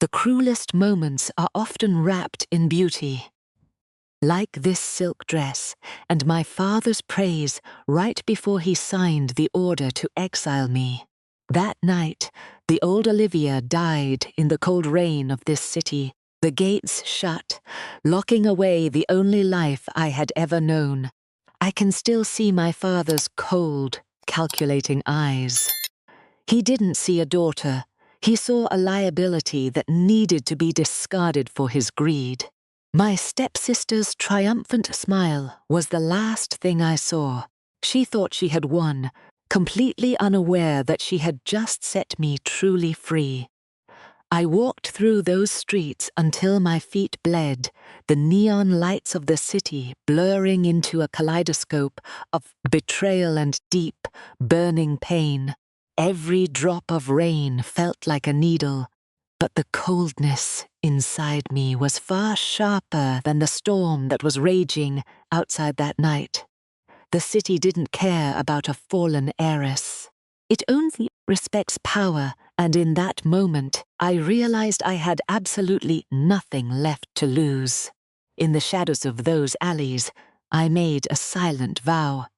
The cruelest moments are often wrapped in beauty. Like this silk dress and my father's praise right before he signed the order to exile me. That night, the old Olivia died in the cold rain of this city, the gates shut, locking away the only life I had ever known. I can still see my father's cold, calculating eyes. He didn't see a daughter. He saw a liability that needed to be discarded for his greed. My stepsister's triumphant smile was the last thing I saw. She thought she had won, completely unaware that she had just set me truly free. I walked through those streets until my feet bled, the neon lights of the city blurring into a kaleidoscope of betrayal and deep, burning pain. Every drop of rain felt like a needle, but the coldness inside me was far sharper than the storm that was raging outside that night. The city didn't care about a fallen heiress. It only respects power, and in that moment, I realized I had absolutely nothing left to lose. In the shadows of those alleys, I made a silent vow.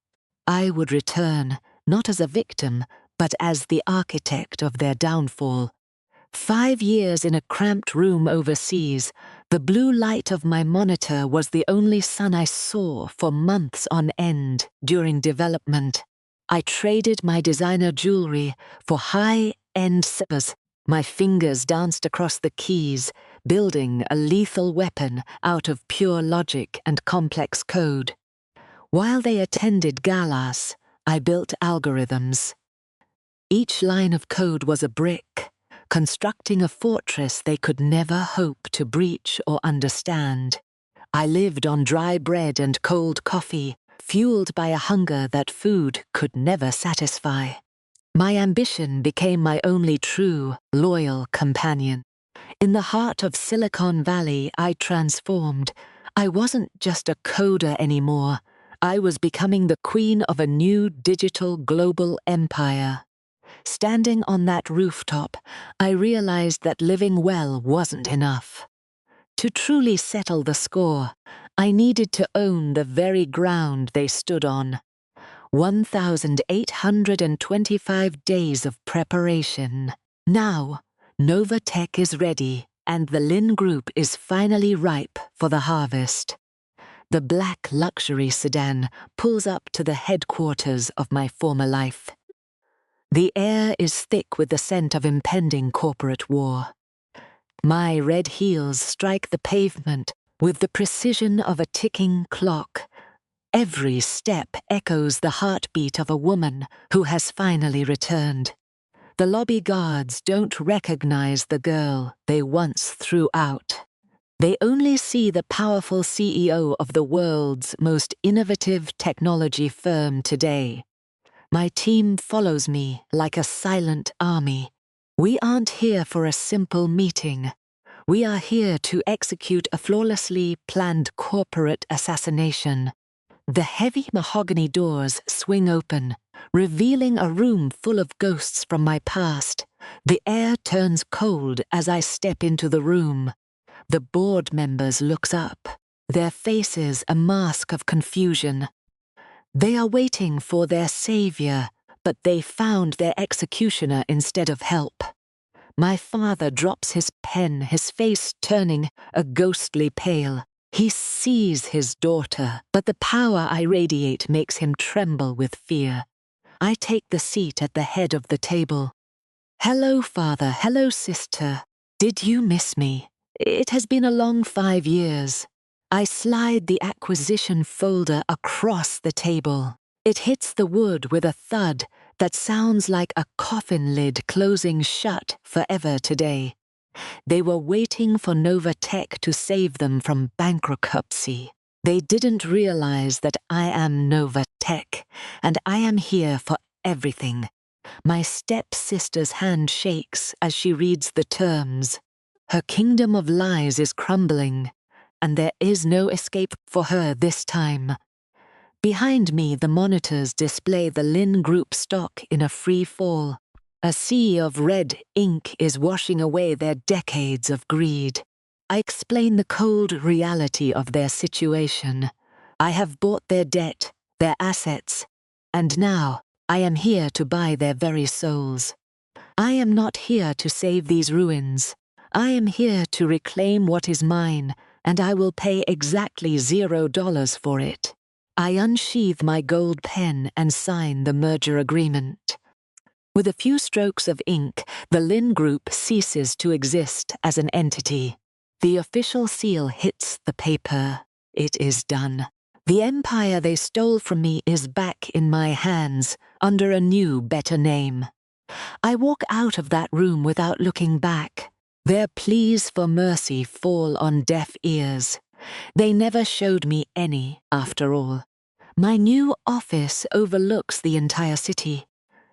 I would return, not as a victim, but as the architect of their downfall. 5 years in a cramped room overseas, the blue light of my monitor was the only sun I saw for months on end during development. I traded my designer jewelry for high-end slippers. My fingers danced across the keys, building a lethal weapon out of pure logic and complex code. While they attended galas, I built algorithms. Each line of code was a brick, constructing a fortress they could never hope to breach or understand. I lived on dry bread and cold coffee, fueled by a hunger that food could never satisfy. My ambition became my only true, loyal companion. In the heart of Silicon Valley, I transformed. I wasn't just a coder anymore. I was becoming the queen of a new digital global empire. Standing on that rooftop, I realized that living well wasn't enough. To truly settle the score, I needed to own the very ground they stood on. 1,825 days of preparation. Now, Nova Tech is ready, and the Lin Group is finally ripe for the harvest. The black luxury sedan pulls up to the headquarters of my former life. The air is thick with the scent of impending corporate war. My red heels strike the pavement with the precision of a ticking clock. Every step echoes the heartbeat of a woman who has finally returned. The lobby guards don't recognize the girl they once threw out. They only see the powerful CEO of the world's most innovative technology firm today. My team follows me like a silent army. We aren't here for a simple meeting. We are here to execute a flawlessly planned corporate assassination. The heavy mahogany doors swing open, revealing a room full of ghosts from my past. The air turns cold as I step into the room. The board members look up, their faces a mask of confusion. They are waiting for their savior, but they found their executioner instead of help. My father drops his pen, his face turning a ghostly pale. He sees his daughter, but the power I radiate makes him tremble with fear. I take the seat at the head of the table. Hello, father. Hello, sister. Did you miss me? It has been a long 5 years. I slide the acquisition folder across the table. It hits the wood with a thud that sounds like a coffin lid closing shut forever today. They were waiting for Nova Tech to save them from bankruptcy. They didn't realize that I am Nova Tech, and I am here for everything. My stepsister's hand shakes as she reads the terms. Her kingdom of lies is crumbling, and there is no escape for her this time. Behind me, the monitors display the Lin Group stock in a free fall. A sea of red ink is washing away their decades of greed. I explain the cold reality of their situation. I have bought their debt, their assets, and now I am here to buy their very souls. I am not here to save these ruins. I am here to reclaim what is mine, and I will pay exactly $0 for it. I unsheath my gold pen and sign the merger agreement. With a few strokes of ink, the Lin Group ceases to exist as an entity. The official seal hits the paper. It is done. The empire they stole from me is back in my hands, under a new, better name. I walk out of that room without looking back. Their pleas for mercy fall on deaf ears. They never showed me any, after all. My new office overlooks the entire city.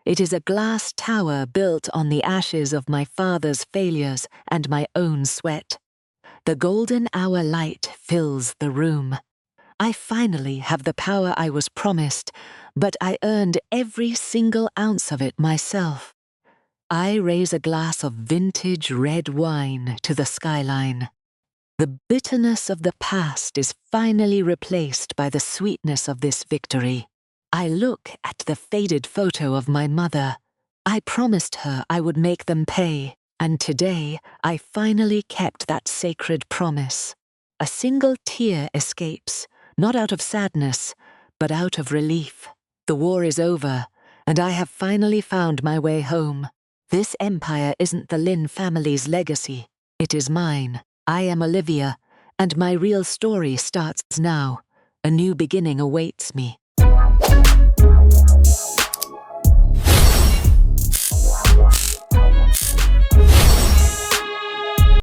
It is a glass tower built on the ashes of my father's failures and my own sweat. The golden hour light fills the room. I finally have the power I was promised, but I earned every single ounce of it myself. I raise a glass of vintage red wine to the skyline. The bitterness of the past is finally replaced by the sweetness of this victory. I look at the faded photo of my mother. I promised her I would make them pay, and today I finally kept that sacred promise. A single tear escapes, not out of sadness, but out of relief. The war is over, and I have finally found my way home. This empire isn't the Lin family's legacy. It is mine. I am Olivia, and my real story starts now. A new beginning awaits me.